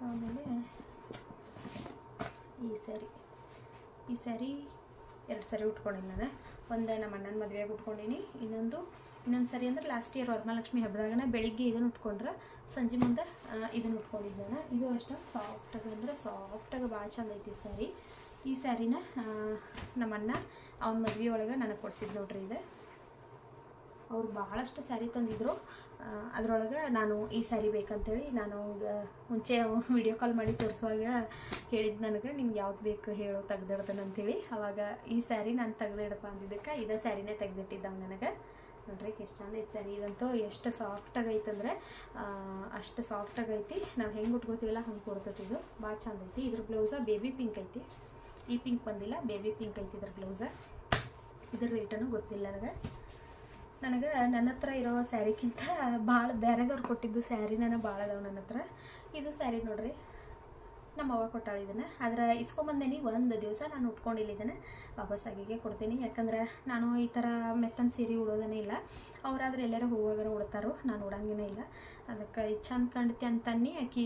ಆಮೇಲೆ ಈ ಸ್ಯಾರಿ 2 ಸ್ಯಾರಿ ಉಟ್ಕೊಂಡಿನಿ ನಾನು. ಒಂದು ನಮ್ಮ ಅಣ್ಣನ ಮದುವೆಗೆ ಉಟ್ಕೊಂಡೀನಿ, ಇನ್ನೊಂದು ಸರಿ ಅಂದ್ರೆ ಲಾಸ್ಟ್ ಇಯರ್ ವರಮಹಾಲಕ್ಷ್ಮಿ ಹಬ್ಬದಾಗನ ಬೆಳಿಗ್ಗೆ ಇದನ್ನು ಉಟ್ಕೊಂಡ್ರೆ ಸಂಜೆ ಮುಂದೆ ಇದನ್ನು ಉಟ್ಕೊಂಡಿದ್ದೆ ನಾನು. ಇದು ಅಷ್ಟು ಸಾಫ್ಟಾಗಿ ಅಂದರೆ ಸಾಫ್ಟಾಗಿ ಭಾಳ ಚಂದ ಐತಿ ಸ್ಯಾರಿ. ಈ ಸ್ಯಾರಿನ ನಮ್ಮ ಅಣ್ಣ ಅವನ ಮದುವೆ ಒಳಗೆ ನನಗೆ ಕೊಡ್ಸಿದ್ದು ನೋಡ್ರಿ. ಇದು ಅವ್ರು ಭಾಳಷ್ಟು ಸ್ಯಾರಿ ತಂದಿದ್ರು, ಅದರೊಳಗೆ ನಾನು ಈ ಸ್ಯಾರಿ ಬೇಕಂತೇಳಿ ನಾನು ಅವ್ಗೆ ಮುಂಚೆ ವಿಡಿಯೋ ಕಾಲ್ ಮಾಡಿ ತೋರಿಸುವಾಗ ಹೇಳಿದ್ದು ನನಗೆ ನಿಮ್ಗೆ ಯಾವ್ದು ಬೇಕು ಹೇಳೋ ತೆಗ್ದಿಡ್ತಾನೆ ಅಂತೇಳಿ. ಆವಾಗ ಈ ಸ್ಯಾರಿ ನಾನು ತೆಗ್ದಿಡಪ್ಪ ಅಂದಿದ್ದಕ್ಕೆ ಇದೇ ಸ್ಯಾರಿನೇ ತೆಗ್ದಿಟ್ಟಿದ್ದಾವೆ ನನಗೆ. ನೋಡ್ರಿ ಎಷ್ಟು ಚಂದ ಐತೆ ಸ್ಯಾರಿ. ಇದಂತೂ ಎಷ್ಟು ಸಾಫ್ಟಾಗೈತಂದ್ರೆ ಅಷ್ಟು ಸಾಫ್ಟಾಗೈತಿ. ನಾವು ಹೆಂಗೆ ಉಟ್ಕೋತೀವಲ್ಲ ಹಂಗೆ ಕೊಡ್ತೈತಿ. ಇದು ಭಾಳ ಚಂದ ಐತಿ. ಇದ್ರ ಬ್ಲೌಸ ಬೇಬಿ ಪಿಂಕ್ ಐತಿ, ಈ ಪಿಂಕ್ ಬಂದಿಲ್ಲ, ಬೇಬಿ ಪಿಂಕ್ ಐತಿ ಇದ್ರ ಬ್ಲೌಸ. ಇದ್ರ ರೇಟನ್ನು ಗೊತ್ತಿಲ್ಲ ನನಗೆ ನನ್ನ ಹತ್ರ ಇರೋ ಸ್ಯಾರಿಗಿಂತ ಭಾಳ ಬೇರೆದವ್ರು ಕೊಟ್ಟಿದ್ದು ಸ್ಯಾರಿ ನನಗೆ ಭಾಳ ಅದಾವೆ ನನ್ನ ಹತ್ರ. ಇದು ಸ್ಯಾರಿ ನೋಡ್ರಿ, ನಮ್ಮ ಅವ್ವ ಕೊಟ್ಟಾಳೆ ಇದನ್ನು. ಆದರೆ ಇಸ್ಕೊಂಬಂದೇನಿ, ಒಂದು ದಿವಸ ನಾನು ಉಟ್ಕೊಂಡಿಲ್ಲ ಇದನ್ನು, ವಾಪಸ್ ಆಗಿಗೆ ಕೊಡ್ತೀನಿ. ಯಾಕಂದ್ರೆ ನಾನು ಈ ಥರ ಮೆತ್ತನ ಸೀರೆ ಉಡೋದೇ ಇಲ್ಲ. ಅವರಾದ್ರೆ ಎಲ್ಲರೂ ಹೋಗೋಗಾರ ಉಡ್ತಾರೋ, ನಾನು ಉಡಂಗೇ ಇಲ್ಲ. ಅದಕ್ಕೆ ಇದು ಚಂದ ಕಂಡ್ತಿ ಅಂತನ್ನಿ ಆಕಿ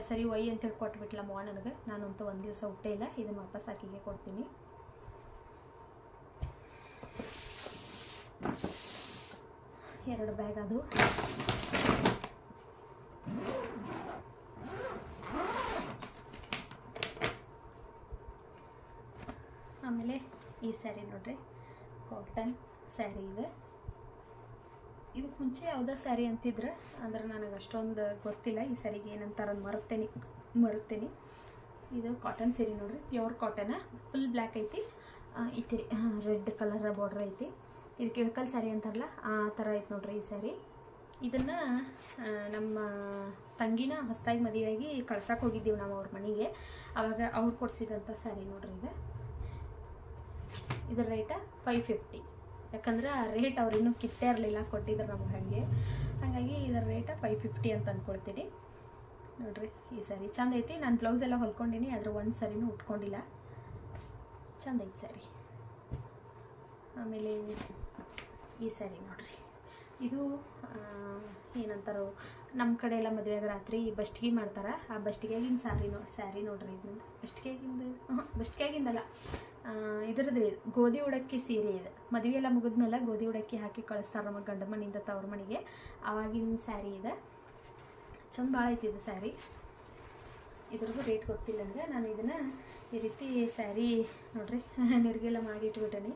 ಸರಿ ಒಯ್ ಅಂತೇಳಿ ಕೊಟ್ಬಿಟ್ಲ ಅವ್ವ ನನಗೆ. ನಾನಂತೂ ಒಂದು ದಿವಸ ಉಟ್ಟೇ ಇಲ್ಲ. ಇದನ್ನು ವಾಪಸ್ ಆಕಿಗೆ ಕೊಡ್ತೀನಿ. ಎರಡು ಬ್ಯಾಗ್ ಅದು. ಆಮೇಲೆ ಈ ಸ್ಯಾರಿ ನೋಡ್ರಿ, ಕಾಟನ್ ಸ್ಯಾರಿ ಇದೆ. ಇದಕ್ಕೆ ಮುಂಚೆ ಯಾವುದೋ ಸ್ಯಾರಿ ಅಂತಿದ್ರೆ ಅಂದ್ರೆ ನನಗೆ ಅಷ್ಟೊಂದು ಗೊತ್ತಿಲ್ಲ. ಈ ಸ್ಯಾರಿಗೆ ಏನಂತಾರೆ ಮರುತ್ತೇನೆ. ಇದು ಕಾಟನ್ ಸೀರೆ ನೋಡ್ರಿ, ಪ್ಯೂರ್ ಕಾಟನ್, ಫುಲ್ ಬ್ಲ್ಯಾಕ್ ಐತಿ. ಐತಿ ರೆಡ್ ಕಲರ್ ಬಾರ್ಡ್ರ್ ಐತಿ. ಇದಕ್ಕೆ ಇಳಕಲ್ ಸ್ಯಾರಿ ಅಂತಾರಲ್ಲ ಆ ಥರ ಐತೆ ನೋಡ್ರಿ ಈ ಸ್ಯಾರಿ. ಇದನ್ನು ನಮ್ಮ ತಂಗಿನ ಹೊಸದಾಗಿ ಮದುವೆಯಾಗಿ ಕಳ್ಸಕ್ಕೆ ಹೋಗಿದ್ದೀವಿ ನಾವು ಅವ್ರ ಮನೆಗೆ. ಆವಾಗ ಅವ್ರು ಕೊಡಿಸಿದಂಥ ಸ್ಯಾರಿ ನೋಡ್ರಿ ಇದು. ಇದರ ರೇಟ 550. ಯಾಕಂದ್ರೆ ಆ ರೇಟ್ ಅವ್ರು ಇನ್ನೂ ಕಿತ್ತೇ ಇರಲಿಲ್ಲ, ಕೊಟ್ಟಿದ್ರು ನಮಗೆ. ಹಾಗಾಗಿ ಇದರ ರೇಟ 550 ಅಂತ ಅಂದ್ಕೊಳ್ತೀನಿ. ನೋಡ್ರಿ ಈ ಸ್ಯಾರಿ ಚಂದ ಐತಿ. ನಾನು ಬ್ಲೌಸ್ ಎಲ್ಲ ಹೊಲ್ಕೊಂಡಿನಿ, ಅದ್ರ ಒಂದು ಸ್ಯಾರಿನೂ ಉಟ್ಕೊಂಡಿಲ್ಲ. ಚಂದ ಐತಿ ಸ್ಯಾರಿ. ಆಮೇಲೆ ಈ ಸ್ಯಾರಿ ನೋಡ್ರಿ, ಇದು ಏನಂತಾರೋ ನಮ್ಮ ಕಡೆ ಎಲ್ಲ ಮದುವೆಯಾಗ ರಾತ್ರಿ ಬಸ್ಟಿಗೆ ಮಾಡ್ತಾರೆ. ಆ ಬಸ್ಟಿಗೆಗಿನ ಸ್ಯಾರಿ ನೋಡ್ರಿ. ಇದು ಬಸ್ಟಿಗೆಗಿಂದಲ್ಲ, ಇದ್ರದ್ದು ಗೋಧಿ ಉಡಕ್ಕಿ ಸೀರೆ ಇದು. ಮದುವೆ ಎಲ್ಲ ಮುಗಿದ್ಮೇಲೆ ಗೋಧಿ ಉಡಕ್ಕಿ ಹಾಕಿ ಕಳಿಸ್ತಾರೆ ನಮ್ಮ ಗಂಡ ಮನೆಯಿಂದ ತವ್ರ ಮನೆಗೆ. ಆವಾಗಿನ ಸ್ಯಾರಿ ಇದೆ. ಚಂದ ಭಾಳ ಐತಿ ಇದು ಸ್ಯಾರಿ. ಇದ್ರದ್ದು ರೇಟ್ ಗೊತ್ತಿಲ್ಲ ಅಂದರೆ ನಾನು ಇದನ್ನು ಈ ರೀತಿ ಸ್ಯಾರಿ ನೋಡ್ರಿ ನೆರಿಗೆಲ್ಲ ಮಾಡಿ ಇಟ್ಬಿಟ್ಟೇನಿ.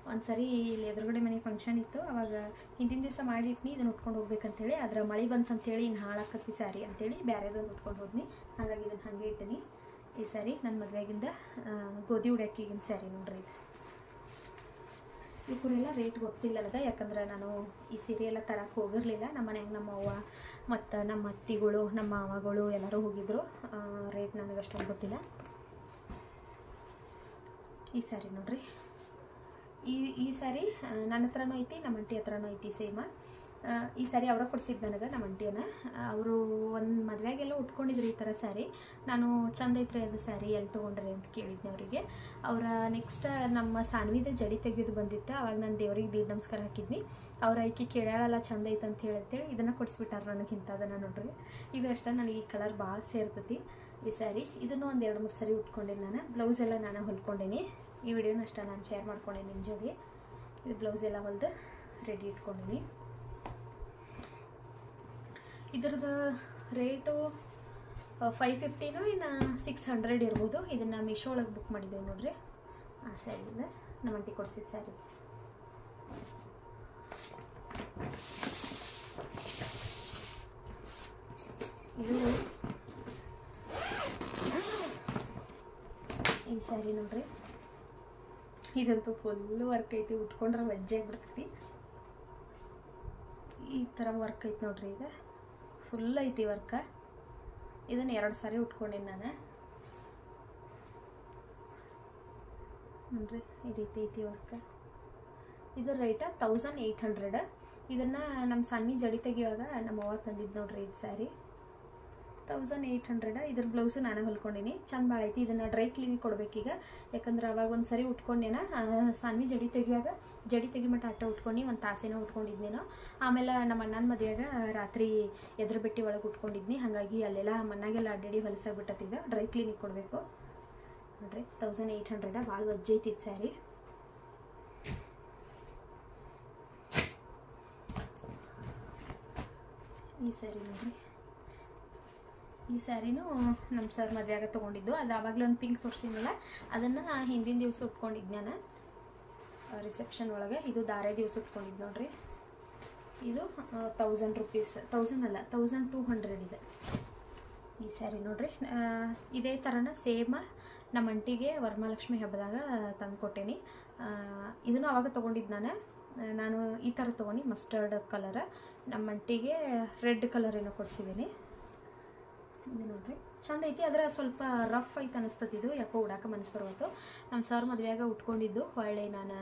ಒಂದು ಸರಿ ಇಲ್ಲಿ ಎದುರುಗಡೆ ಮನೆ ಫಂಕ್ಷನ್ ಇತ್ತು, ಆವಾಗ ಹಿಂದಿನ ದಿವಸ ಮಾಡಿಟ್ನಿ ಇದನ್ನು ಉಟ್ಕೊಂಡು ಹೋಗ್ಬೇಕಂತೇಳಿ. ಅದರ ಮಳೆ ಬಂತಂತೇಳಿ ಇನ್ನು ಹಾಳಾಕತ್ತಿ ಸ್ಯಾರಿ ಅಂತೇಳಿ ಬೇರೆದೊಂದು ಉಟ್ಕೊಂಡು ಹೋದ್ನಿ. ಹಾಗಾಗಿ ಇದನ್ನು ಹಾಗೆ ಇಟ್ಟಿನಿ. ಈ ಸ್ಯಾರಿ ನನ್ನ ಮದುವೆಗಿಂದ ಗೋಧಿ ಉಡಕ್ಕಿಗಿನ ಸ್ಯಾರಿ ನೋಡ್ರಿ. ಇದು ಇವರೆಲ್ಲ ರೇಟ್ ಗೊತ್ತಿಲ್ಲ ಅದ, ಯಾಕಂದ್ರೆ ನಾನು ಈ ಸೀರೆ ಎಲ್ಲ ತರಕ್ಕೆ ಹೋಗಿರಲಿಲ್ಲ. ನಮ್ಮ ಮನ್ಯಾಗ ನಮ್ಮ ಅವ್ವ ಮತ್ತು ನಮ್ಮ ಅತ್ತಿಗಳು ನಮ್ಮ ಮಾವಗಳು ಎಲ್ಲರೂ ಹೋಗಿದ್ರು. ರೇಟ್ ನನಗೆ ಅಷ್ಟೊಂದು ಗೊತ್ತಿಲ್ಲ. ಈ ಸ್ಯಾರಿ ನೋಡ್ರಿ, ಈ ಸ್ಯಾರಿ ನನ್ನ ಹತ್ರನೂ ಐತಿ, ನಮ್ಮ ಅಂಟಿ ಹತ್ರನೂ ಐತಿ ಸೇಮ. ಈ ಸ್ಯಾರಿ ಅವರ ಕೊಡ್ಸಿದ್ದು ನನಗೆ, ನಮ್ಮ ಅಂಟಿಯನ್ನ. ಅವರು ಒಂದು ಮದುವೆಗೆಲ್ಲ ಉಟ್ಕೊಂಡಿದ್ರು ಈ ಥರ ಸ್ಯಾರಿ. ನಾನು ಚಂದ ಐತ್ರಿ ಅದು ಸ್ಯಾರಿ ಎಲ್ಲಿ ತೊಗೊಂಡ್ರಿ ಅಂತ ಕೇಳಿದ್ನಿ ಅವರಿಗೆ. ಅವರ ನೆಕ್ಸ್ಟ್ ನಮ್ಮ ಸಾನ್ವಿದ ಜಡಿ ತೆಗೆದು ಬಂದಿತ್ತು, ಅವಾಗ ನಾನು ದೇವ್ರಿಗೆ ದೀಡ್ ನಮಸ್ಕಾರ ಹಾಕಿದ್ನಿ. ಅವ್ರ ಐಕಿ ಕೇಳಾಳಲ್ಲ ಚಂದ ಐತೆ ಅಂತ ಹೇಳತ್ತೇಳಿ ಇದನ್ನು ಕೊಡಿಸ್ಬಿಟ್ಟಾರ ನನಗೆ. ಇಂಥದನ್ನು ನೋಡ್ರಿ, ಇದು ಅಷ್ಟೇ ನನಗೆ ಈ ಕಲರ್ ಭಾಳ ಸೇರ್ತೈತಿ ಈ ಸ್ಯಾರಿ. ಇದನ್ನು ಒಂದು 2-3 ಸರಿ ಉಟ್ಕೊಂಡೇನಿ ನಾನು. ಬ್ಲೌಸ್ ಎಲ್ಲ ನಾನು ಹೊಲ್ಕೊಂಡೇನಿ. ಈ ವಿಡಿಯೋನ ಅಷ್ಟೇ ನಾನು ಶೇರ್ ಮಾಡ್ಕೊಂಡೇನಿ ನಿಮ್ಮ ಜೊತೆ. ಇದು ಬ್ಲೌಸ್ ಎಲ್ಲ ಹೊಲ್ದು ರೆಡಿ ಇಟ್ಕೊಂಡೀನಿ. ಇದ್ರದ್ದು ರೇಟು 550ನೋ ಇನ್ನು 600 ಇರ್ಬೋದು. ಇದನ್ನು ಮೀಶೋ ಒಳಗೆ ಬುಕ್ ಮಾಡಿದ್ದೇವೆ ನೋಡ್ರಿ. ಆ ಸ್ಯಾರಿಯಿಂದ ನಮ್ಮ ಅಂಟಿ ಕೊಡಿಸಿದ ಸ್ಯಾರಿ. ಇದು ಈ ಸ್ಯಾರಿ ನೋಡ್ರಿ, ಇದಂತೂ ಫುಲ್ ವರ್ಕ್ ಐತಿ. ಉಟ್ಕೊಂಡ್ರೆ ವೆಜ್ಜಾಗಿ ಬಿಡ್ತೈತಿ. ಈ ಥರ ವರ್ಕ್ ಐತಿ ನೋಡ್ರಿ. ಇದು ಫುಲ್ ಐತಿ ವರ್ಕ. ಇದನ್ನು 2 ಸಾರಿ ಉಟ್ಕೊಂಡೀನಿ ನಾನು ನೋಡ್ರಿ. ಈ ರೀತಿ ಐತಿ ವರ್ಕ. ಇದರ ರೇಟ 1800. ಇದನ್ನು ನಮ್ಮ ಸಣ್ಣ ಜಡಿ ತೆಗಿಯುವಾಗ ನಮ್ಮ ಅವ್ವ ತಂದಿದ್ದು ನೋಡ್ರಿ ಇದು ಸ್ಯಾರಿ. 1800. ಇದ್ರ ಬ್ಲೌಸು ನಾನು ಹೊಲ್ಕೊಂಡಿನಿ, ಚಂದ ಭಾಳ ಐತಿ. ಇದನ್ನು ಡ್ರೈ ಕ್ಲೀನಿಗೆ ಕೊಡ್ಬೇಕೀಗ, ಯಾಕಂದ್ರೆ ಅವಾಗ ಒಂದು ಸರಿ ಉಟ್ಕೊಂಡೇನ ಸಾನ್ವಿ ಜಡಿ ತೆಗಿಯುವಾಗ ಜಡಿ ತೆಗಿಮಟ್ಟ ಅಟ್ಟ ಉಟ್ಕೊಂಡು ಒಂದು ತಾಸೇನೋ ಉಟ್ಕೊಂಡಿದ್ನೇನೋ. ಆಮೇಲೆ ನಮ್ಮ ಅಣ್ಣನ ಮದುವೆಯಾಗ ರಾತ್ರಿ ಎದ್ರ ಬೆಟ್ಟಿ ಒಳಗೆ ಉಟ್ಕೊಂಡಿದ್ನಿ, ಹಾಗಾಗಿ ಅಲ್ಲೆಲ್ಲ ಮಣ್ಣಾಗೆಲ್ಲ ಅಡ್ಡಾಡಿ ಹೊಲಸಾಗ್ಬಿಟ್ಟತ್ತೀಗ. ಡ್ರೈ ಕ್ಲೀನಿಗೆ ಕೊಡಬೇಕು ನೋಡ್ರಿ. 1800 ಭಾಳ ವಜ್ಜೈತಿ ಸ್ಯಾರಿ. ಈ ಸ್ಯಾರಿ ನೋಡ್ರಿ, ಈ ಸ್ಯಾರಿನೂ ನಮ್ಮ ಸರ್ ಮದುವೆಯಾಗ ತೊಗೊಂಡಿದ್ದು. ಅದು ಆವಾಗಲೇ ಒಂದು ಪಿಂಕ್ ತೋರಿಸಿದ್ನಲ್ಲ, ಅದನ್ನು ಹಿಂದಿನ ದಿವಸ ಉಟ್ಕೊಂಡಿದ್ದು ನಾನು ರಿಸೆಪ್ಷನ್ ಒಳಗೆ. ಇದು ದಾರೆ ದಿವಸ ಉಟ್ಕೊಂಡಿದ್ದು ನೋಡ್ರಿ. ಇದು 1000 ರೂಪೀಸ್, 1000 ಅಲ್ಲ 1200 ಇದೆ ಈ ಸ್ಯಾರಿ ನೋಡ್ರಿ. ಇದೇ ಥರನ ಸೇಮ್ ನಮ್ಮ ಅಂಟಿಗೆ ವರಮಹಾಲಕ್ಷ್ಮಿ ಹಬ್ಬದಾಗ ತಂದು ಕೊಟ್ಟೇನಿ. ಇದನ್ನು ಆವಾಗ ತೊಗೊಂಡಿದ್ದು ನಾನು ಈ ಥರ ತೊಗೊಂಡು ಮಸ್ಟರ್ಡ್ ಕಲರ್, ನಮ್ಮ ಅಂಟಿಗೆ ರೆಡ್ ಕಲರ್ ಏನೋ ಕೊಡ್ಸಿದ್ದೀನಿ. ಇದು ನೋಡ್ರಿ ಚಂದ ಐತಿ, ಆದರೆ ಸ್ವಲ್ಪ ರಫ್ ಐತೆ ಅನಿಸ್ತತಿದು, ಯಾಕೋ ಉಡಾಕ ಮನಸ್ಸು ಬರುವತ್ತು. ನಮ್ಮ ಸರ್ ಮದುವೆಯಾಗ ಉಟ್ಕೊಂಡಿದ್ದು, ಹೊಳ್ಳೆ ನಾನು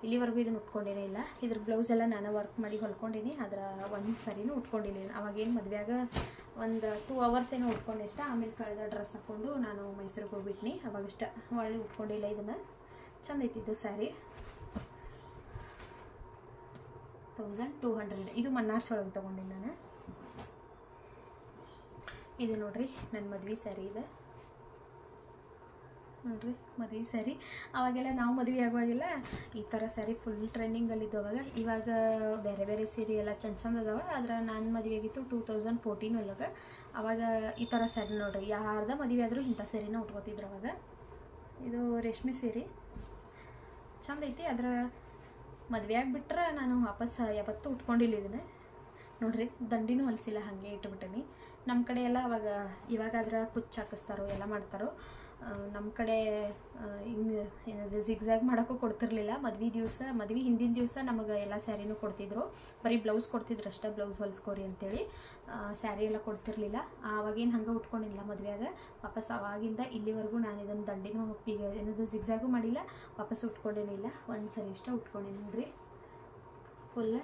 ಇಲ್ಲಿವರೆಗೂ ಇದನ್ನು ಉಟ್ಕೊಂಡೇನೇ ಇಲ್ಲ. ಇದ್ರ ಬ್ಲೌಸ್ ಎಲ್ಲ ನಾನು ವರ್ಕ್ ಮಾಡಿ ಹೊಲ್ಕೊಂಡೀನಿ, ಅದರ ಒಂದು ಸರಿನೂ ಉಟ್ಕೊಂಡಿಲ್ಲ. ಅವಾಗೇನು ಮದುವೆಯಾಗ ಒಂದು 2 ಅವರ್ಸ್ ಏನೋ ಉಟ್ಕೊಂಡೆ ಇಷ್ಟ. ಆಮೇಲೆ ಕಳೆದ ಡ್ರೆಸ್ ಹಾಕ್ಕೊಂಡು ನಾನು ಮೈಸೂರಿಗೆ ಹೋಗ್ಬಿಟ್ನಿ, ಅವಾಗಷ್ಟ ಹೊಳ್ಳಿ ಉಟ್ಕೊಂಡಿಲ್ಲ. ಇದನ್ನು ಚಂದ ಐತಿದ್ದು ಸ್ಯಾರಿ. 1200. ಇದು ಮನ್ನಾರ್ಸ್ ಒಳಗೆ ತೊಗೊಂಡಿನಿ ನಾನು. ಇದು ನೋಡ್ರಿ ನನ್ನ ಮದುವೆ ಸ್ಯಾರಿ ಇದೆ ನೋಡ್ರಿ, ಮದುವೆ ಸ್ಯಾರಿ. ಅವಾಗೆಲ್ಲ ನಾವು ಮದುವೆ ಆಗುವಾಗೆಲ್ಲ ಈ ಥರ ಸ್ಯಾರಿ ಫುಲ್ ಟ್ರೆಂಡಿಂಗಲ್ಲಿದ್ದವಾಗ. ಇವಾಗ ಬೇರೆ ಬೇರೆ ಸೀರೆ ಎಲ್ಲ ಚಂದ ಅದಾವ. ಆದ್ರೆ ನಾನು ಮದುವೆ ಆಗಿತ್ತು 2014 ಒಳಗೆ. ಅವಾಗ ಈ ಥರ ಸ್ಯಾರಿ ನೋಡ್ರಿ, ಯಾರ್ದ ಮದುವೆ ಆದರೂ ಇಂಥ ಸ್ಯಾರಿನ ಉಟ್ಕೋತಿದ್ರು ಅವಾಗ. ಇದು ರೇಷ್ಮೆ ಸೀರೆ ಚಂದ ಐತಿ. ಅದರ ಮದುವೆ ಆಗಿಬಿಟ್ರೆ ನಾನು ವಾಪಸ್ ಯಾವತ್ತೂ ಉಟ್ಕೊಂಡಿಲ್ಲ ಇದನ್ನು ನೋಡ್ರಿ. ದಂಡಿನೂ ಹೊಲಿಸಿಲ್ಲ, ಹಾಗೆ ಇಟ್ಬಿಟ್ಟೀನಿ. ನಮ್ಮ ಕಡೆ ಎಲ್ಲ ಅವಾಗ ಇವಾಗಾದ್ರೆ ಕುಚ್ಚು ಹಾಕಿಸ್ತಾರೋ ಎಲ್ಲ ಮಾಡ್ತಾರೋ. ನಮ್ಮ ಕಡೆ ಹಿಂಗೆ ಏನಾದ್ರು ಜಿಗ್ಜಾಗ್ ಮಾಡೋಕ್ಕೂ ಕೊಡ್ತಿರ್ಲಿಲ್ಲ. ಮದುವೆ ಹಿಂದಿನ ದಿವಸ ನಮಗೆ ಎಲ್ಲ ಸ್ಯಾರಿನೂ ಕೊಡ್ತಿದ್ರು, ಬರೀ ಬ್ಲೌಸ್ ಕೊಡ್ತಿದ್ರು ಅಷ್ಟೇ, ಬ್ಲೌಸ್ ಹೊಲಿಸ್ಕೋರಿ ಅಂತೇಳಿ. ಸ್ಯಾರಿ ಎಲ್ಲ ಕೊಡ್ತಿರ್ಲಿಲ್ಲ. ಆವಾಗೇನು ಹಂಗೆ ಉಟ್ಕೊಂಡಿಲ್ಲ ಮದುವೆಯಾಗ. ವಾಪಸ್ ಅವಾಗಿಂದ ಇಲ್ಲಿವರೆಗೂ ನಾನು ಇದನ್ನು ದಂಡಿನೂ ಈಗ ಏನಾದರೂ ಜಿಗ್ಜಾಗೂ ಮಾಡಿಲ್ಲ, ವಾಪಸ್ ಉಟ್ಕೊಂಡೇನಿಲ್ಲ. ಒಂದು ಸರಿ ಇಷ್ಟ ಉಟ್ಕೊಂಡಿನಿ ನೋಡ್ರಿ. ಫುಲ್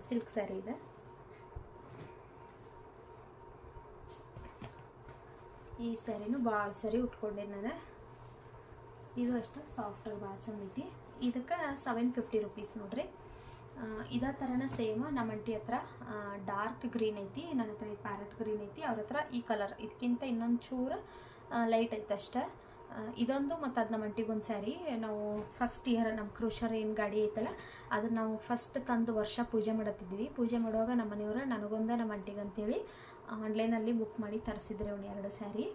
ಸಿಲ್ಕ್ ಸ್ಯಾರಿ ಇದೆ. ಈ ಸ್ಯಾರಿನೂ ಭಾಳ ಸರಿ ಉಟ್ಕೊಂಡೆ ನಾನು. ಇದು ಅಷ್ಟೇ ಸಾಫ್ಟಾಗಿ ಭಾಳ ಚಂದ ಐತಿ. ಇದಕ್ಕೆ 750 ರೂಪೀಸ್ ನೋಡ್ರಿ. ಇದೇ ಥರನ ಸೇಮ್ ನಮ್ಮ ಅಂಟಿ ಹತ್ರ ಡಾರ್ಕ್ ಗ್ರೀನ್ ಐತಿ, ನನ್ನ ಹತ್ರ ಈ ಪ್ಯಾರೆಟ್ ಗ್ರೀನ್ ಐತಿ. ಅವ್ರ ಹತ್ರ ಈ ಕಲರ್, ಇದಕ್ಕಿಂತ ಇನ್ನೊಂದು ಚೂರು ಲೈಟ್ ಐತೆ ಅಷ್ಟೇ. ಇದೊಂದು ಮತ್ತು ಅದು ನಮ್ಮ ಅಂಟಿಗೊಂದು ಸ್ಯಾರಿ. ನಾವು ಫಸ್ಟ್ ಇಯರ್ ನಮ್ಮ ಕ್ರೂಷರ್ ಏನು ಗಾಡಿ ಐತಲ್ಲ, ಅದನ್ನು ನಾವು ಫಸ್ಟ್ ತಂದು ವರ್ಷ ಪೂಜೆ ಮಾಡತ್ತಿದ್ವಿ. ಪೂಜೆ ಮಾಡುವಾಗ ನಮ್ಮ ಮನೆಯವರು ನನಗೊಂದು ನಮ್ಮ ಅಂಟಿಗೆ ಅಂತೇಳಿ ಆನ್ಲೈನಲ್ಲಿ ಬುಕ್ ಮಾಡಿ ತರಿಸಿದ್ರೆ ಅವ್ನು 2 ಸ್ಯಾರಿ.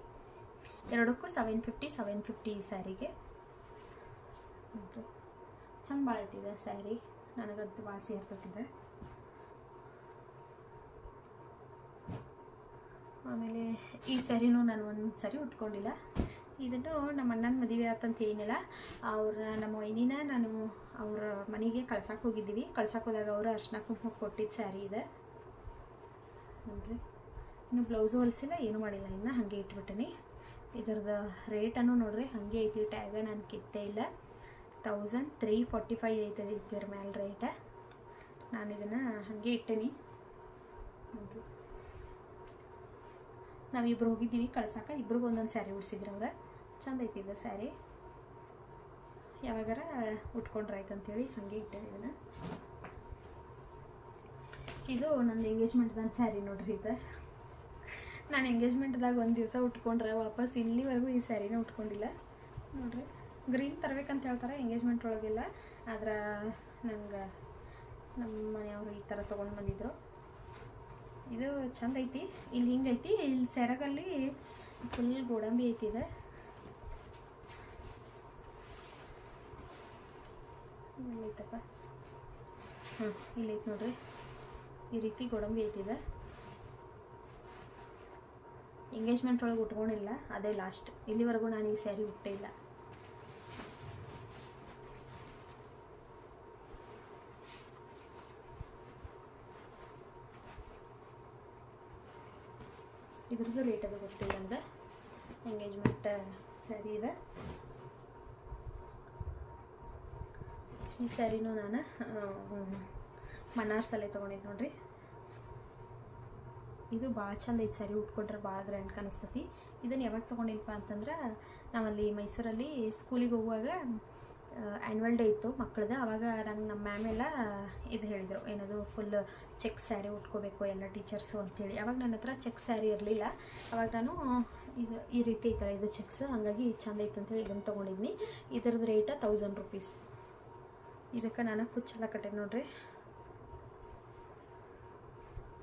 ಎರಡಕ್ಕೂ 750 ಈ ಸ್ಯಾರಿಗೆ ನೋಡ್ರಿ. ಚಂದ ಭಾಳ ಐತಿದೆ ಸ್ಯಾರಿ, ನನಗಂತೂ ಭಾಳ ಸೇರ್ತತಿದೆ. ಆಮೇಲೆ ಈ ಸ್ಯಾರಿನೂ ನಾನು ಒಂದು ಸರಿ ಉಟ್ಕೊಂಡಿಲ್ಲ. ಇದನ್ನು ನಮ್ಮ ಅಣ್ಣನ ಮದುವೆ ಆತಂತ ಏನಿಲ್ಲ, ನಮ್ಮ ವೈನಿನ ನಾನು ಅವ್ರ ಮನೆಗೆ ಕಳ್ಸಕ್ಕೆ ಹೋಗಿದ್ದೀವಿ. ಕಳ್ಸಕ್ಕೆ ಹೋದಾಗ ಅವರು ಅರ್ಶಿನ ಕುಂಕುಮ ಕೊಟ್ಟಿದ್ದ ಸ್ಯಾರಿ ಇದೆ ನೋಡ್ರಿ. ಇನ್ನು ಬ್ಲೌಸು ಹೊಲಿಸಿಲ್ಲ, ಏನೂ ಮಾಡಿಲ್ಲ, ಇನ್ನು ಹಾಗೆ ಇಟ್ಬಿಟ್ಟಿನಿ. ಇದ್ರದ್ದು ರೇಟನ್ನು ನೋಡ್ರಿ, ಹಾಗೆ ಐತಿ. ಟ್ಯಾಗ ನಾನು ಕಿತ್ತೇ ಇಲ್ಲ. 1345 ಐತೆ ಇದ್ರ ಮೇಲೆ ರೇಟ. ನಾನು ಇದನ್ನು ಹಾಗೆ ಇಟ್ಟೀನಿ ನೋಡ್ರಿ. ನಾವಿಬ್ರು ಹೋಗಿದ್ದೀವಿ ಕಳ್ಸಕ್ಕೆ, ಇಬ್ರಿಗೂ ಒಂದೊಂದು ಸ್ಯಾರಿ ಉಡ್ಸಿದ್ರು ಅವ್ರು. ಚಂದ ಐತಿದ್ದ ಸ್ಯಾರಿ, ಯಾವಾಗಾರ ಉಟ್ಕೊಂಡ್ರಾಯ್ತು ಅಂತೇಳಿ ಹಾಗೆ ಇಟ್ಟೇನೆ ಇದನ್ನು. ಇದು ನಂದು ಎಂಗೇಜ್ಮೆಂಟ್ದಾಗ ಸ್ಯಾರಿ ನೋಡ್ರಿ. ಇದು ನಾನು ಎಂಗೇಜ್ಮೆಂಟ್ದಾಗ ಒಂದು ದಿವಸ ಉಟ್ಕೊಂಡ್ರೆ ವಾಪಸ್ ಇಲ್ಲಿವರೆಗೂ ಈ ಸ್ಯಾರಿನ ಉಟ್ಕೊಂಡಿಲ್ಲ ನೋಡ್ರಿ. ಗ್ರೀನ್ ತರಬೇಕಂತ ಹೇಳ್ತಾರೆ ಎಂಗೇಜ್ಮೆಂಟ್ ಒಳಗೆಲ್ಲ, ಆದ್ರೆ ನಂಗೆ ನಮ್ಮ ಮನೆಯವರು ಈ ಥರ ತೊಗೊಂಡು ಬಂದಿದ್ರು. ಇದು ಚಂದ ಐತಿ. ಇಲ್ಲಿ ಹಿಂಗೈತಿ, ಇಲ್ಲಿ ಸೆರಗಲ್ಲಿ ಫುಲ್ ಗೋಡಂಬಿ ಐತಿದೆ. ಇಲ್ಲೈತಪ್ಪ, ಇಲ್ಲೈತಿ ನೋಡ್ರಿ, ಈ ರೀತಿ ಗೋಡಂಬಿ ಐತಿದೆ. ಎಂಗೇಜ್ಮೆಂಟ್ ಒಳಗೆ ಉಟ್ಕೊಂಡಿಲ್ಲ, ಅದೇ ಲಾಸ್ಟ್. ಇಲ್ಲಿವರೆಗೂ ನಾನು ಈ ಸ್ಯಾರಿ ಉಟ್ಟೇ ಇಲ್ಲ. ಇದ್ರದ್ದು ರೇಟ್ ಅದು ಗೊತ್ತಿಲ್ಲ ನನಗೆ. ಎಂಗೇಜ್ಮೆಂಟ್ ಸ್ಯಾರಿ ಇದೆ. ಈ ಸ್ಯಾರಿನೂ ನಾನು ಮನಾರ್ಸಲ್ಲೇ ತೊಗೊಂಡಿದ್ದು ನೋಡ್ರಿ. ಇದು ಭಾಳ ಚಂದ ಐತೆ ಸ್ಯಾರಿ ಉಟ್ಕೊಂಡ್ರೆ ಭಾಳ ಗ್ರ್ಯಾಂಡ್ ಕಾಣಿಸ್ತತಿ. ಇದನ್ನು ಯಾವಾಗ ತೊಗೊಂಡಿಲ್ಪ ಅಂತಂದ್ರೆ ನಾವಲ್ಲಿ ಮೈಸೂರಲ್ಲಿ ಸ್ಕೂಲಿಗೆ ಹೋಗುವಾಗ ಆ್ಯನ್ಯುವಲ್ ಡೇ ಇತ್ತು ಮಕ್ಕಳದ್ದು. ಆವಾಗ ನಂಗೆ ನಮ್ಮ ಮ್ಯಾಮೆಲ್ಲ ಇದು ಹೇಳಿದರು, ಏನದು ಫುಲ್ ಚೆಕ್ ಸ್ಯಾರಿ ಉಟ್ಕೋಬೇಕು ಎಲ್ಲ ಟೀಚರ್ಸು ಅಂಥೇಳಿ. ಆವಾಗ ನನ್ನ ಹತ್ರ ಚೆಕ್ ಸ್ಯಾರಿ ಇರಲಿಲ್ಲ. ಆವಾಗ ನಾನು ಇದು ಈ ರೀತಿ ಐತಲ್ಲ ಇದು ಚೆಕ್ಸ್, ಹಾಗಾಗಿ ಚಂದ ಐತೆ ಅಂತೇಳಿ ಇದನ್ನು ತೊಗೊಂಡಿದ್ನಿ. ಇದರದ್ದು ರೇಟ 1000 ರೂಪೀಸ್. ಇದಕ್ಕೆ ನಾನು ಕುಚ್ಚೆಲ್ಲ ಕಟ್ಟೆ ನೋಡ್ರಿ,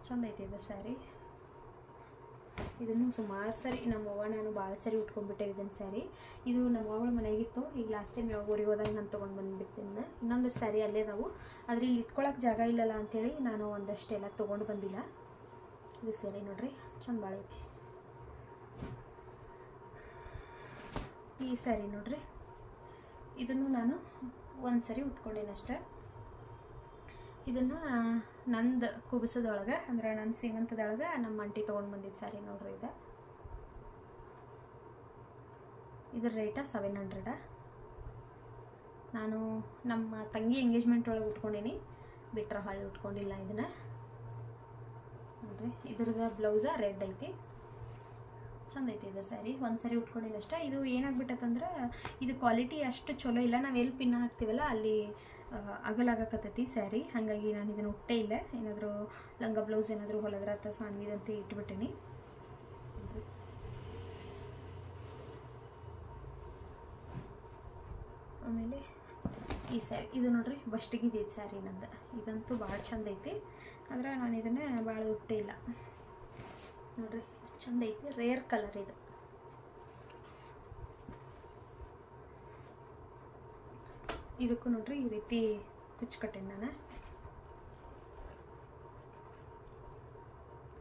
ಚಂದ ಐತೆ ಇದು ಸ್ಯಾರಿ. ಇದನ್ನು ಸುಮಾರು ಸರಿ ನಮ್ಮವ್ವ ನಾನು ಭಾಳ ಸರಿ ಉಟ್ಕೊಂಡ್ಬಿಟ್ಟೆ ಇದನ್ನು ಸ್ಯಾರಿ. ಇದು ನಮ್ಮವ್ವಳ ಮನೆಯಾಗಿತ್ತು. ಈಗ ಲಾಸ್ಟ್ ಟೈಮ್ ಯಾವಾಗ ಊರಿಗೆ ಹೋದಾಗ ನಾನು ತೊಗೊಂಡು ಬಂದುಬಿಡ್ತೀನಿ. ಇನ್ನೊಂದು ಸ್ಯಾರಿ ಅಲ್ಲೇ ಅದಾವು, ಆದರೆ ಇಲ್ಲಿ ಇಟ್ಕೊಳಕ್ಕೆ ಜಾಗ ಇಲ್ಲಲ್ಲ ಅಂಥೇಳಿ ನಾನು ಒಂದಷ್ಟೆಲ್ಲ ತೊಗೊಂಡು ಬಂದಿಲ್ಲ. ಇದು ಸ್ಯಾರಿ ನೋಡ್ರಿ ಚಂದ ಭಾಳ ಐತಿ. ಈ ಸ್ಯಾರಿ ನೋಡ್ರಿ, ಇದನ್ನು ನಾನು ಒಂದು ಸರಿ ಉಟ್ಕೊಂಡೇನಷ್ಟೆ. ಇದನ್ನು ನಂದು ಕುಬಸದೊಳಗೆ ಅಂದ್ರೆ ನನ್ನ ಸೀಮಂತದೊಳಗೆ ನಮ್ಮ ಆಂಟಿ ತೊಗೊಂಡು ಬಂದಿದ್ದು ಸ್ಯಾರಿ ನೋಡ್ರಿ. ಇದರ ರೇಟ 700. ನಾನು ನಮ್ಮ ತಂಗಿ ಎಂಗೇಜ್ಮೆಂಟ್ ಒಳಗೆ ಉಟ್ಕೊಂಡೀನಿ, ಬಿಟ್ರೆ ಹೊಳ್ಳಿ ಉಟ್ಕೊಂಡಿಲ್ಲ ಇದನ್ನು ನೋಡ್ರಿ. ಇದ್ರದ್ದು ಬ್ಲೌಸ ರೆಡ್ ಐತಿ, ಚಂದ ಐತಿ ಇದು ಸ್ಯಾರಿ. ಒಂದು ಸರಿ ಉಟ್ಕೊಂಡಿಲ್ಲ ಅಷ್ಟೇ. ಇದು ಏನಾಗ್ಬಿಟ್ಟತ್ತಂದ್ರೆ ಇದು ಕ್ವಾಲಿಟಿ ಅಷ್ಟು ಚಲೋ ಇಲ್ಲ. ನಾವು ಎಲ್ಲಿ ಪಿನ್ ಹಾಕ್ತೀವಲ್ಲ ಅಲ್ಲಿ ಅಗಲಾಗಕತ್ತೈತಿ ಸ್ಯಾರಿ, ಹಾಗಾಗಿ ನಾನು ಇದನ್ನು ಉಟ್ಟೇ ಇಲ್ಲ. ಏನಾದರೂ ಲಂಗ ಬ್ಲೌಸ್ ಏನಾದರೂ ಹೊಲದ್ರ ಅಥವಾ ಸಾನ್ವಿದಂತ ಇಟ್ಬಿಟ್ಟಿನಿ. ಆಮೇಲೆ ಈ ಸ್ಯಾರಿ ಇದು ನೋಡ್ರಿ ಬಸ್ಟಿಗೆ ಇದೈತೆ ಸ್ಯಾರಿ ನಂದು. ಇದಂತೂ ಭಾಳ ಚಂದ ಐತಿ, ಆದರೆ ನಾನು ಇದನ್ನೇ ಭಾಳ ಉಟ್ಟೇ ಇಲ್ಲ ನೋಡ್ರಿ. ಚಂದ ಐತಿ, ರೇರ್ ಕಲರ್ ಇದು. ಇದಕ್ಕೂ ನೋಡ್ರಿ ಈ ರೀತಿ ಕುಚ್ಚು ಕಟ್ಟೇನಿ ನಾನು,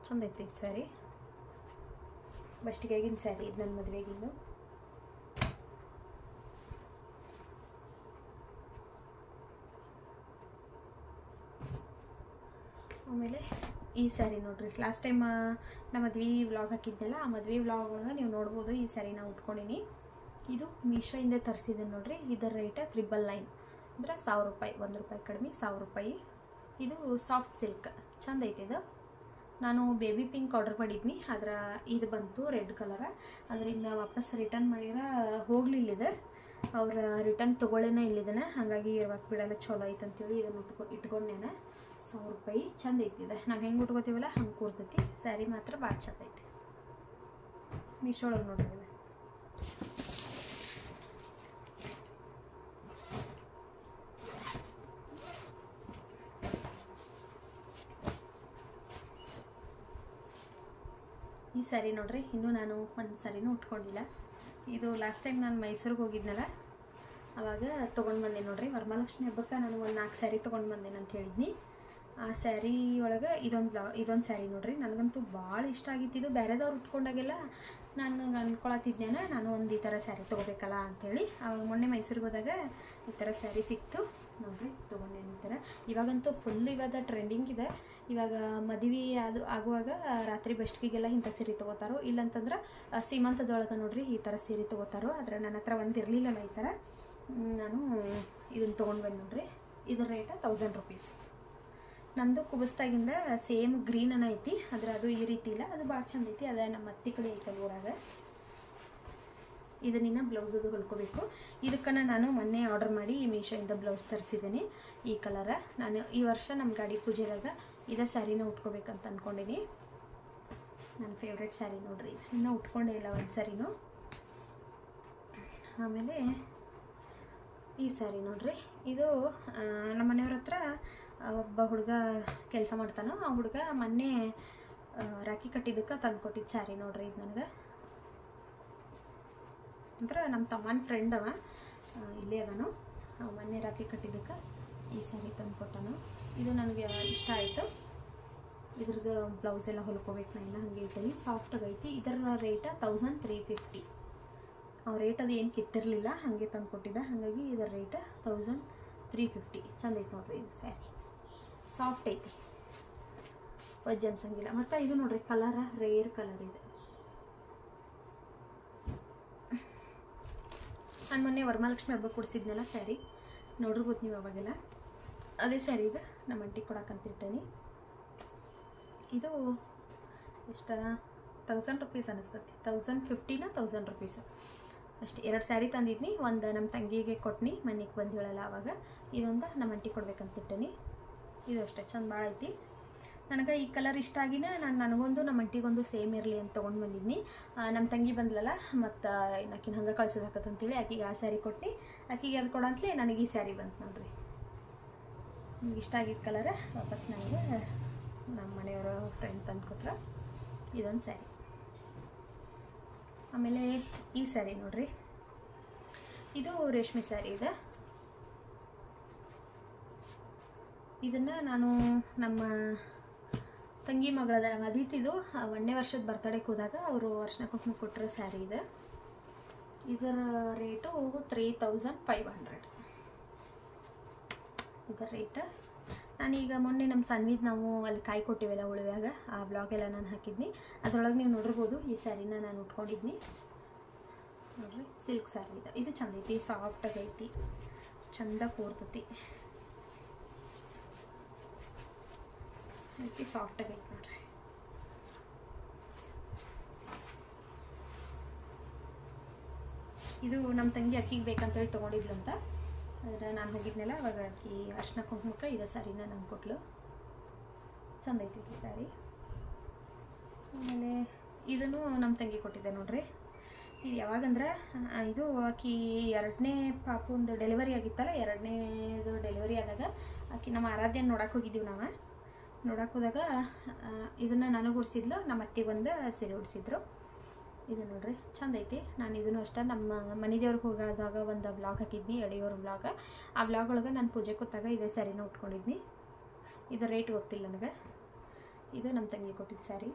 ಚಂದ ಐತಿ ಸ್ಯಾರಿ. ಬಸ್ಟಿಗಾಗಿನ ಸ್ಯಾರಿ ಇದು ನನ್ನ ಮದುವೆಗಿಂದು. ಆಮೇಲೆ ಈ ಸ್ಯಾರಿ ನೋಡ್ರಿ, ಲಾಸ್ಟ್ ಟೈಮ್ ನಮ್ಮ ಮದ್ವೆ ವ್ಲಾಗ್ ಹಾಕಿದ್ನಲ್ಲ, ಆ ಮದ್ವೆ ವ್ಲಾಗ್ ಒಳಗೆ ನೀವು ನೋಡ್ಬೋದು ಈ ಸ್ಯಾರಿ ನಾವು ಉಟ್ಕೊಂಡಿನಿ. ಇದು ಮೀಶೋಯಿಂದ ತರಿಸಿದೆ ನೋಡ್ರಿ. ಇದರ ರೇಟ 999 ಅಂದ್ರೆ 1000 ರೂಪಾಯಿ, 1 ರೂಪಾಯಿ ಕಡಿಮೆ 1000 ರೂಪಾಯಿ. ಇದು ಸಾಫ್ಟ್ ಸಿಲ್ಕ್, ಚಂದ ಐತಿ ಇದು. ನಾನು ಬೇಬಿ ಪಿಂಕ್ ಆರ್ಡರ್ ಮಾಡಿದ್ನಿ, ಆದ್ರೆ ಇದು ಬಂತು ರೆಡ್ ಕಲರ. ಅದರಿಂದ ವಾಪಸ್ ರಿಟರ್ನ್ ಮಾಡಿದ್ರೆ ಹೋಗಲಿಲ್ಲ ಇದು, ಅವ್ರ ರಿಟರ್ನ್ ತೊಗೊಳ್ಳೇನ ಇಲ್ಲಿದ್ದಾನೆ. ಹಾಗಾಗಿ ಇರುವಾಗ ಬಿಡಲ್ಲ, ಚಲೋ ಐತೆ ಅಂತೇಳಿ ಇದನ್ನು ಇಟ್ಕೊಂಡೇನೆ. 1000 ರೂಪಾಯಿ, ಚಂದ ಐತಿದೆ. ನಾವು ಹೆಂಗೆ ಉಟ್ಕೋತೀವಲ್ಲ ಹಂಗೆ ಕೂರ್ತೈತಿ. ಸ್ಯಾರಿ ಮಾತ್ರ ಭಾಳ ಚಂದ ಐತಿ. ಮೀಶೋ ಒಳಗೆ ನೋಡ್ರಿ ಇದು. ಈ ಸ್ಯಾರಿ ನೋಡ್ರಿ, ಇನ್ನೂ ನಾನು ಒಂದು ಸ್ಯಾರಿನೂ ಉಟ್ಕೊಂಡಿಲ್ಲ. ಇದು ಲಾಸ್ಟ್ ಟೈಮ್ ನಾನು ಮೈಸೂರಿಗೆ ಹೋಗಿದ್ನಲ್ಲ, ಆವಾಗ ತೊಗೊಂಡು ಬಂದೆ ನೋಡ್ರಿ. ವರಮಹಾಲಕ್ಷ್ಮಿ ಹಬ್ಬಕ್ಕೆ ನಾನು ಒಂದು 4 ಸ್ಯಾರಿ ತೊಗೊಂಡು ಬಂದೇನೆ ಅಂತ ಹೇಳಿದ್ನಿ. ಆ ಸ್ಯಾರಿ ಒಳಗೆ ಇದೊಂದು ಸ್ಯಾರಿ ನೋಡ್ರಿ, ನನಗಂತೂ ಭಾಳ ಇಷ್ಟ ಆಗಿತ್ತು. ಇದು ಬೇರೆದವ್ರು ಉಟ್ಕೊಂಡಾಗೆಲ್ಲ ನಾನು ಅನ್ಕೊಳತಿದ್ದೇನೆ ನಾನು ಒಂದು ಈ ಥರ ಸ್ಯಾರಿ ತೊಗೋಬೇಕಲ್ಲ ಅಂಥೇಳಿ. ಆವಾಗ ಮೊನ್ನೆ ಮೈಸೂರಿಗೆ ಹೋದಾಗ ಈ ಥರ ಸ್ಯಾರಿ ಸಿಕ್ತು ನೋಡ್ರಿ, ತೊಗೊಂಡೇನು ಈ ಥರ. ಇವಾಗಂತೂ ಫುಲ್ ಇವಾಗ ಟ್ರೆಂಡಿಂಗ್ ಇದೆ. ಇವಾಗ ಮದುವೆ ಆಗುವಾಗ ರಾತ್ರಿ ಬೆಸ್ಟಿಗೆಲ್ಲ ಇಂಥ ಸೀರೆ ತೊಗೋತಾರೋ, ಇಲ್ಲಂತಂದ್ರೆ ಸೀಮಂತದೊಳಗೆ ನೋಡ್ರಿ ಈ ಥರ ಸೀರೆ ತೊಗೋತಾರೋ. ಆದರೆ ನನ್ನ ಹತ್ರ ಒಂದು ಇರಲಿಲ್ಲಲ್ಲ ಈ ಥರ, ನಾನು ಇದನ್ನು ತೊಗೊಂಡು ಬಂದು ನೋಡ್ರಿ. ಇದರ ರೇಟ 1000 ರೂಪೀಸ್. ನಂದು ಕುಬಸ್ತಾಗಿಂದ ಸೇಮ್ ಗ್ರೀನನ ಐತಿ, ಆದರೆ ಅದು ಈ ರೀತಿ ಇಲ್ಲ, ಅದು ಭಾಳ ಚಂದ ಐತಿ. ಅದೇ ನಮ್ಮ ಅತ್ತಿ ಕಡೆ ಐತಲ್ಲ ಊರಾಗ. ಇದನ್ನ ಬ್ಲೌಸದು ಹೊಲ್ಕೋಬೇಕು. ಇದಕ್ಕನ್ನು ನಾನು ಮೊನ್ನೆ ಆರ್ಡರ್ ಮಾಡಿ ಮೀಶೋಯಿಂದ ಬ್ಲೌಸ್ ತರಿಸಿದ್ದೀನಿ ಈ ಕಲರ. ನಾನು ಈ ವರ್ಷ ನಮ್ಮ ಗಾಡಿ ಪೂಜೆದಾಗ ಇದೇ ಸ್ಯಾರಿನ ಉಟ್ಕೋಬೇಕಂತ ಅಂದ್ಕೊಂಡಿನಿ. ನನ್ನ ಫೇವ್ರೆಟ್ ಸ್ಯಾರಿ ನೋಡ್ರಿ, ಇನ್ನೂ ಉಟ್ಕೊಂಡೇ ಇಲ್ಲ ಒಂದು ಸ್ಯಾರಿನೂ. ಆಮೇಲೆ ಈ ಸ್ಯಾರಿ ನೋಡ್ರಿ, ಇದು ನಮ್ಮ ಮನೆಯವ್ರ ಹತ್ರ ಒಬ್ಬ ಹುಡುಗ ಕೆಲಸ ಮಾಡ್ತಾನೋ, ಆ ಹುಡುಗ ಮೊನ್ನೆ ರಾಖಿ ಕಟ್ಟಿದ್ದಕ್ಕೆ ತಂದು ಕೊಟ್ಟಿದ್ದು ಸ್ಯಾರಿ ನೋಡ್ರಿ. ಇದು ನನಗೆ ಅಂದ್ರೆ ನಮ್ಮ ತಮ್ಮನ ಫ್ರೆಂಡ್ ಅವ, ಇಲ್ಲೇ ಅದನು. ಮೊನ್ನೆ ರಾಖಿ ಕಟ್ಟಿದ್ದಕ್ಕೆ ಈ ಸ್ಯಾರಿ ತಂದು ಕೊಟ್ಟನು. ಇದು ನನಗೆ ಇಷ್ಟ ಆಯಿತು. ಇದ್ರದ್ದು ಬ್ಲೌಸ್ ಎಲ್ಲ ಹೊಲ್ಕೋಬೇಕು ನಾನು, ಹಾಗೆ ಇದ್ದೀನಿ. ಸಾಫ್ಟಾಗಿ ಐತಿ. ಇದರ ರೇಟ 1350. ಅವ್ರ ರೇಟ್ ಅದು ಏನು ಕಿತ್ತಿರಲಿಲ್ಲ, ಹಾಗೆ ತಂದು ಕೊಟ್ಟಿದ್ದ. ಹಾಗಾಗಿ ಇದರ ರೇಟ 1350. ಚಂದ ಐತಿ ನೋಡ್ರಿ ಇದು ಸ್ಯಾರಿ, ಸಾಫ್ಟ್ ಐತಿ, ವಜ್ಜ ಅನ್ಸಂಗಿಲ್ಲ. ಮತ್ತು ಇದು ನೋಡ್ರಿ ಕಲರ ರೇರ್ ಕಲರ್ ಇದೆ. ನಾನು ಮೊನ್ನೆ ವರಮಹಾಲಕ್ಷ್ಮಿ ಹಬ್ಬ ಕೊಡಿಸಿದ್ನಲ್ಲ ಸ್ಯಾರಿ, ನೋಡಿರ್ಬೋದು ನೀವು ಅವಾಗೆಲ್ಲ. ಅದೇ ಸ್ಯಾರಿ ಇದು ನಮ್ಮ ಅಂಟಿಗೆ ಕೊಡಕ್ಕಂತಿಟ್ಟೇನಿ. ಇದು ಎಷ್ಟು 1000 ರೂಪೀಸ್ ಅನಿಸ್ತತಿ, 1050 1000 ರೂಪೀಸ್ ಅಷ್ಟೇ. 2 ಸ್ಯಾರಿ ತಂದಿದ್ನಿ. ಒಂದು ನಮ್ಮ ತಂಗಿಗೆ ಕೊಟ್ನಿ, ಮನೆಗೆ ಬಂದಿಳಲ್ಲ ಆವಾಗ. ಇದೊಂದು ನಮ್ಮ ಅಂಟಿ ಕೊಡ್ಬೇಕಂತಿಟ್ಟನಿ. ಇದು ಅಷ್ಟೇ ಚಂದ ಭಾಳ ಐತಿ. ನನಗೆ ಈ ಕಲರ್ ಇಷ್ಟ ಆಗಿನ ನನಗೊಂದು ನಮ್ಮ ಅಂಟಿಗೊಂದು ಸೇಮ್ ಇರಲಿ ಅಂತ ತೊಗೊಂಡು ಬಂದಿದ್ನಿ. ನಮ್ಮ ತಂಗಿ ಬಂದ್ಲಲ್ಲ, ಮತ್ತು ಆಕಿನ ಹಂಗೆ ಕಳ್ಸೋದಾಕತ್ತಂತೇಳಿ ಆಕಿಗೆ ಆ ಸ್ಯಾರಿ ಕೊಟ್ಟು ಆಕಿಗೆ ಅದು ಕೊಡಂತಲೇ ನನಗೆ ಈ ಸ್ಯಾರಿ ಬಂತು ನೋಡ್ರಿ. ನಿಮ್ಗೆ ಇಷ್ಟ ಆಗಿದ್ದ ಕಲರ್ ವಾಪಸ್ ನನಗೆ ನಮ್ಮ ಮನೆಯವರ ಫ್ರೆಂಡ್ ತಂದು ಕೊಟ್ರೆ. ಇದೊಂದು ಸ್ಯಾರಿ. ಆಮೇಲೆ ಈ ಸ್ಯಾರಿ ನೋಡ್ರಿ, ಇದು ರೇಷ್ಮೆ ಸ್ಯಾರಿ ಇದೆ. ಇದನ್ನು ನಾನು ನಮ್ಮ ತಂಗಿ ಮಗಳದ ಅದಿತಿದು 1ನೇ ವರ್ಷದ ಬರ್ತಡೇಗೆ ಹೋದಾಗ ಅವರು ಅರ್ಶಿನ ಕುಂಕುಮ ಕೊಟ್ಟರೆ ಸ್ಯಾರಿ ಇದೆ. ಇದರ ರೇಟು 3500 ಇದರ ರೇಟ್. ನಾನೀಗ ಮೊನ್ನೆ ನಮ್ಮ ಸನ್ವಿದ್ ನಾವು ಅಲ್ಲಿ ಕಾಯಿ ಕೊಟ್ಟಿವೆಲ್ಲ ಉಳಿವ್ಯಾಗ, ಆ ಬ್ಲಾಗೆಲ್ಲ ನಾನು ಹಾಕಿದ್ನಿ. ಅದರೊಳಗೆ ನೀವು ನೋಡಿರ್ಬೋದು ಈ ಸ್ಯಾರಿನ ನಾನು ಉಟ್ಕೊಂಡಿದ್ನಿ ನೋಡ್ರಿ. ಸಿಲ್ಕ್ ಸ್ಯಾರಿ ಇದೆ. ಇದು ಚಂದ ಐತಿ, ಸಾಫ್ಟಾಗಿ ಐತಿ, ಚಂದ ಕೂರ್ತೈತಿ, ಐತಿ ಸಾಫ್ಟಾಗಿ ಐತಿ ನೋಡ್ರಿ. ಇದು ನಮ್ಮ ತಂಗಿ ಅಕ್ಕಿಗೆ ಬೇಕಂತೇಳಿ ತೊಗೊಂಡಿದ್ಲಂತ. ಆದರೆ ನಾನು ಹೋಗಿದ್ನಲ್ಲ ಅವಾಗ ಆಕಿ ಅರ್ಶಿನ ಕುಂಕುಮಕ್ಕೆ ಇದು ಸ್ಯಾರಿನ ನಂಗೆ ಕೊಟ್ಲು. ಚಂದ ಐತಿ ಈ ಸ್ಯಾರಿ. ಆಮೇಲೆ ಇದನ್ನು ನಮ್ಮ ತಂಗಿ ಕೊಟ್ಟಿದ್ದೆ ನೋಡ್ರಿ. ಇದು ಯಾವಾಗಂದ್ರೆ ಇದು ಆಕಿ 2ನೇ ಪಾಪುಂದು ಡೆಲಿವರಿ ಆಗಿತ್ತಲ್ಲ, 2ನೇದು ಡೆಲಿವರಿ ಆದಾಗ ಆಕಿ ನಮ್ಮ ಆರಾಧ್ಯನ ನೋಡಕ್ಕೆ ಹೋಗಿದ್ದೀವಿ. ನಾವು ನೋಡಕ್ಕೆ ಹೋದಾಗ ಇದನ್ನು ನನಗೆ ಉಡಿಸಿದ್ಲು, ನಮ್ಮ ಅತ್ತಿಗೆ ಒಂದು ಸೀರೆ ಉಡಿಸಿದ್ರು. ಇದು ನೋಡ್ರಿ ಚಂದ ಐತಿ. ನಾನು ಇದನ್ನು ಅಷ್ಟೇ ನಮ್ಮ ಮನೆದೇವ್ರಿಗೆ ಹೋಗೋದಾಗ ಒಂದು ಬ್ಲಾಗ್ ಹಾಕಿದ್ನಿ, ಎಡೆಯೋರ ಬ್ಲಾಗ್. ಆ ಬ್ಲಾಗ್ ಒಳಗೆ ನಾನು ಪೂಜೆ ಕೂತಾಗ ಇದೇ ಸ್ಯಾರಿನ ಉಟ್ಕೊಂಡಿದ್ನಿ. ಇದು ರೇಟ್ ಗೊತ್ತಿಲ್ಲ ನನಗೆ. ಇದು ನಮ್ಮ ತಂಗಿ ಕೊಟ್ಟಿದ್ದ ಸ್ಯಾರಿ.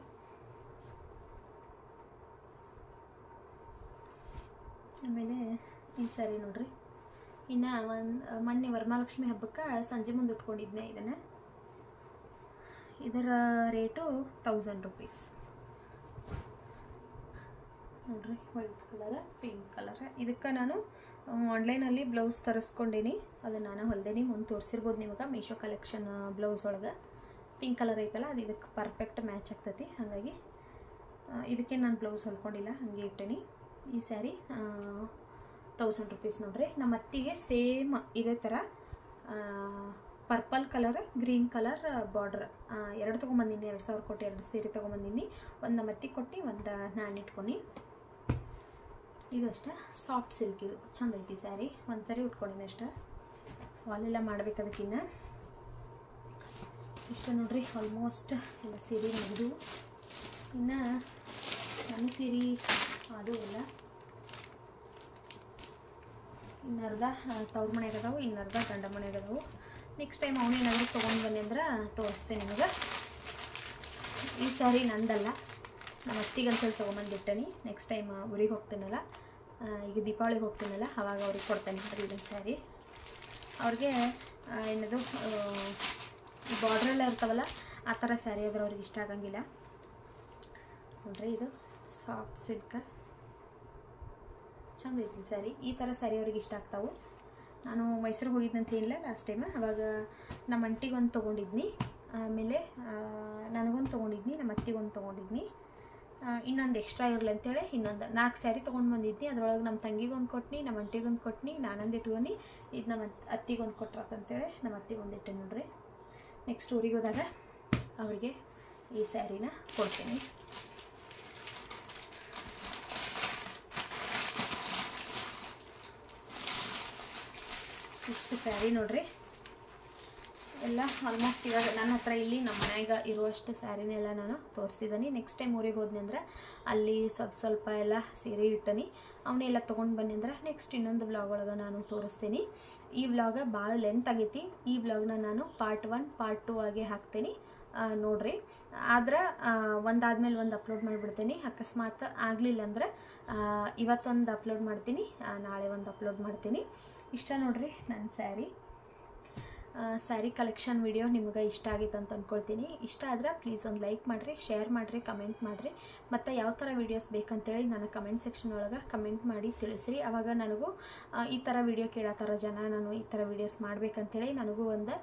ಆಮೇಲೆ ಈ ಸ್ಯಾರಿ ನೋಡ್ರಿ, ಇನ್ನು ಮೊನ್ನೆ ವರಮಹಾಲಕ್ಷ್ಮಿ ಹಬ್ಬಕ್ಕೆ ಸಂಜೆ ಮುಂದೆ ಉಟ್ಕೊಂಡಿದ್ದೆ ಇದನ್ನು. ಇದರ ರೇಟು 1000 ರೂಪೀಸ್ ನೋಡ್ರಿ. White colour, pink colour. ಇದಕ್ಕೆ ನಾನು ಆನ್ಲೈನಲ್ಲಿ ಬ್ಲೌಸ್ ತರಿಸ್ಕೊಂಡೀನಿ, ಅದನ್ನು ನಾನು ಹೊಲ್ದೇನಿ. ಮುಂದೆ ತೋರಿಸಿರ್ಬೋದು ನಿಮಗೆ ಮೀಶೋ ಕಲೆಕ್ಷನ್ ಬ್ಲೌಸ್ ಒಳಗೆ. ಪಿಂಕ್ ಕಲರ್ ಐತಲ್ಲ, ಅದು ಇದಕ್ಕೆ ಪರ್ಫೆಕ್ಟ್ ಮ್ಯಾಚ್ ಆಗ್ತೈತಿ. ಹಾಗಾಗಿ ಇದಕ್ಕೆ ನಾನು ಬ್ಲೌಸ್ ಹೊಲ್ಕೊಂಡಿಲ್ಲ, ಹಾಗೆ ಇಟ್ಟೇನಿ. ಈ ಸ್ಯಾರಿ 1000 ರೂಪೀಸ್ ನೋಡ್ರಿ. ನಮ್ಮ ಅತ್ತಿಗೆ ಸೇಮ್ ಇದೇ ಥರ purple colour, green colour border 2 ತೊಗೊಂಬಂದಿನಿ. 2000 ಕೊಟ್ಟು 2 ಸೀರೆ ತೊಗೊಂಬಂದಿನಿ. ಒಂದು ನಮ್ಮ ಅತ್ತಿಗೆ ಕೊಟ್ಟು, ಒಂದು ನಾನು ಇಟ್ಕೊಂಡು. ಇದು ಅಷ್ಟೇ ಸಾಫ್ಟ್ ಸಿಲ್ಕ್. ಇದು ಚಂದ ಐತಿ ಸ್ಯಾರಿ. ಒಂದು ಸಾರಿ ಉಟ್ಕೊಂಡಿನಿ ಅಷ್ಟೇ, ವಾಲೆಲ್ಲ ಮಾಡ್ಬೇಕದಕ್ಕಿನ್ನ. ಇಷ್ಟ ನೋಡ್ರಿ, ಆಲ್ಮೋಸ್ಟ್ ಎಲ್ಲ ಸೀರೆ ಮುಗಿದು. ಇನ್ನು ನನ್ನ ಸೀರೆ ಅದು ಇಲ್ಲ, ಇನ್ನರ್ಧ ತವ್ರ ಮನೆಗದಾವು, ಇನ್ನರ್ಧ ಗಂಡ ಮನೆಗದಾವು. ನೆಕ್ಸ್ಟ್ ಟೈಮ್ ಅವನೇನಾದರೂ ತೊಗೊಂಡು ಬನ್ನಿ ಅಂದ್ರೆ ತೋರಿಸ್ತೇನೆ ನಿಮಗೆ. ಈ ಸ್ಯಾರಿ ನಂದಲ್ಲ, ನಮ್ಮ ಅತ್ತಿಗೆ ಅಂತೇಳಿ ತೊಗೊಂಬಂದಿಟ್ಟೇನಿ. ನೆಕ್ಸ್ಟ್ ಟೈಮ್ ಊರಿಗೆ ಹೋಗ್ತೀನಲ್ಲ, ಈಗ ದೀಪಾವಳಿಗೆ ಹೋಗ್ತೀನಲ್ಲ, ಅವಾಗ ಅವ್ರಿಗೆ ಕೊಡ್ತೇನೆ ನೋಡ್ರಿ ಇದನ್ನು ಸ್ಯಾರಿ. ಅವ್ರಿಗೆ ಏನದು ಬಾರ್ಡ್ರೆಲ್ಲ ಇರ್ತಾವಲ್ಲ ಆ ಥರ ಸ್ಯಾರಿ ಆದ್ರೆ ಅವ್ರಿಗೆ ಇಷ್ಟ ಆಗಂಗಿಲ್ಲ ನೋಡ್ರಿ. ಇದು ಸಾಫ್ಟ್ ಸಿಲ್ಕ್ ಚಂದ ಐತಿ ಸ್ಯಾರಿ. ಈ ಥರ ಸ್ಯಾರಿ ಅವ್ರಿಗೆ ಇಷ್ಟ ಆಗ್ತಾವೆ. ನಾನು ಮೈಸೂರಿಗೆ ಹೋಗಿದ್ದಂತ ಏನಿಲ್ಲ ಲಾಸ್ಟ್ ಟೈಮ್, ಅವಾಗ ನಮ್ಮ ಅಂಟಿಗೊಂದು ತೊಗೊಂಡಿದ್ನಿ, ಆಮೇಲೆ ನನಗೊಂದು ತೊಗೊಂಡಿದ್ನಿ, ನಮ್ಮ ಅತ್ತಿಗೊಂದು ತೊಗೊಂಡಿದ್ನಿ. ಇನ್ನೊಂದು ಎಕ್ಸ್ಟ್ರಾ ಇರಲಿ ಅಂತೇಳಿ ಇನ್ನೊಂದು 4 ಸ್ಯಾರಿ ತೊಗೊಂಡು ಬಂದಿದ್ನಿ. ಅದರೊಳಗೆ ನಮ್ಮ ತಂಗಿಗೊಂದು ಕೊಟ್ನಿ, ನಮ್ಮ ಅಂಟಿಗೊಂದು ಕೊಟ್ನಿ, ನಾನೊಂದು ಇಟ್ಕೊನಿ. ಇದು ನಮ್ಮ ಅತ್ತಿಗೊಂದು ಕೊಟ್ರಾತಂತೇಳಿ ನಮ್ಮ ಅತ್ತಿಗೊಂದು ಇಟ್ಟೆ ನೋಡ್ರಿ. ನೆಕ್ಸ್ಟ್ ಊರಿಗೆ ಹೋದಾಗ ಅವರಿಗೆ ಈ ಸ್ಯಾರಿನ ಕೊಡ್ತೀನಿ. ಇಷ್ಟು ಸ್ಯಾರಿ ನೋಡ್ರಿ. ಎಲ್ಲ ಆಲ್ಮೋಸ್ಟ್ ಇವಾಗ ನನ್ನ ಹತ್ರ ಇಲ್ಲಿ ನಮ್ಮ ಮನೆಯಾಗ ಇರುವಷ್ಟು ಸ್ಯಾರಿನೆಲ್ಲ ನಾನು ತೋರಿಸಿದ್ದೀನಿ. ನೆಕ್ಸ್ಟ್ ಟೈಮ್ ಊರಿಗೆ ಹೋದ್ನಿ ಅಂದ್ರೆ ಅಲ್ಲಿ ಸ್ವಲ್ಪ ಎಲ್ಲ ಸೀರೆ ಇಟ್ಟನಿ, ಅವನ್ನೆಲ್ಲ ತೊಗೊಂಡು ಬನ್ನಿ ಅಂದ್ರೆ ನೆಕ್ಸ್ಟ್ ಇನ್ನೊಂದು ವ್ಲಾಗ್ ಒಳಗೆ ನಾನು ತೋರಿಸ್ತೀನಿ. ಈ ವ್ಲಾಗ ಭಾಳ ಲೆಂತ್ ಆಗೈತಿ. ಈ ವ್ಲಾಗ್ನ ನಾನು ಪಾರ್ಟ್ 1 ಪಾರ್ಟ್ 2 ಆಗಿ ಹಾಕ್ತೀನಿ ನೋಡ್ರಿ. ಆದ್ರೆ ಒಂದಾದ್ಮೇಲೆ ಒಂದು ಅಪ್ಲೋಡ್ ಮಾಡಿಬಿಡ್ತೀನಿ. ಅಕಸ್ಮಾತ್ ಆಗಲಿಲ್ಲ ಅಂದ್ರೆ ಇವತ್ತೊಂದು ಅಪ್ಲೋಡ್ ಮಾಡ್ತೀನಿ, ನಾಳೆ ಒಂದು ಅಪ್ಲೋಡ್ ಮಾಡ್ತೀನಿ. ಇಷ್ಟ ನೋಡ್ರಿ ನನ್ನ ಸ್ಯಾರಿ ಕಲೆಕ್ಷನ್ ವಿಡಿಯೋ ನಿಮಗೆ ಇಷ್ಟ ಆಗಿತ್ತು ಅಂತ ಅಂದ್ಕೊಳ್ತೀನಿ. ಇಷ್ಟ ಆದ್ರೆ ಪ್ಲೀಸ್ ಒಂದು ಲೈಕ್ ಮಾಡಿರಿ, ಶೇರ್ ಮಾಡಿರಿ, ಕಮೆಂಟ್ ಮಾಡಿರಿ. ಮತ್ತು ಯಾವ ಥರ ವೀಡಿಯೋಸ್ ಬೇಕಂತೇಳಿ ನಾನು ಕಮೆಂಟ್ ಸೆಕ್ಷನ್ ಒಳಗೆ ಕಮೆಂಟ್ ಮಾಡಿ ತಿಳಿಸ್ರಿ. ಆವಾಗ ನನಗೂ ಈ ಥರ ವೀಡಿಯೋ ಕೇಳೋ ಥರ ಜನ ನಾನು ಈ ಥರ ವೀಡಿಯೋಸ್ ಮಾಡಬೇಕಂತೇಳಿ ನನಗೂ ಒಂದು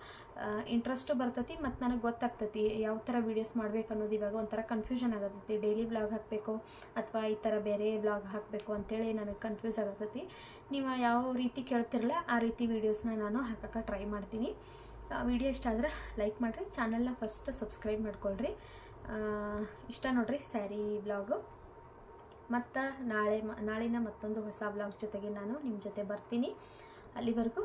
ಇಂಟ್ರೆಸ್ಟು ಬರ್ತೈತಿ ಮತ್ತು ನನಗೆ ಗೊತ್ತಾಗ್ತೈತಿ ಯಾವ ಥರ ವೀಡಿಯೋಸ್ ಮಾಡ್ಬೇಕು ಅನ್ನೋದು. ಇವಾಗ ಒಂಥರ ಕನ್ಫ್ಯೂಷನ್ ಆಗತ್ತೈತಿ, ಡೈಲಿ ವ್ಲಾಗ್ ಹಾಕಬೇಕು ಅಥವಾ ಈ ಥರ ಬೇರೆ ವ್ಲಾಗ್ ಹಾಕಬೇಕು ಅಂತೇಳಿ ನನಗೆ ಕನ್ಫ್ಯೂಸ್ ಆಗತ್ತೈತಿ. ನೀವು ಯಾವ ರೀತಿ ಕೇಳ್ತಿರಲ್ಲ ಆ ರೀತಿ ವೀಡಿಯೋಸ್ನ ನಾನು ಹಾಕೋಕ್ಕೆ ಟ್ರೈ ಮಾಡ್ತೀನಿ. ವಿಡಿಯೋ ಇಷ್ಟ ಆದರೆ ಲೈಕ್ ಮಾಡಿರಿ, ಚಾನಲ್ನ ಫಸ್ಟ್ ಸಬ್ಸ್ಕ್ರೈಬ್ ಮಾಡ್ಕೊಳ್ರಿ. ಇಷ್ಟ ನೋಡಿರಿ ಸ್ಯಾರಿ ವ್ಲಾಗು. ಮತ್ತು ನಾಳಿನ ಮತ್ತೊಂದು ಹೊಸ ವ್ಲಾಗ್ ಜೊತೆಗೆ ನಾನು ನಿಮ್ಮ ಜೊತೆ ಬರ್ತೀನಿ. ಅಲ್ಲಿವರೆಗೂ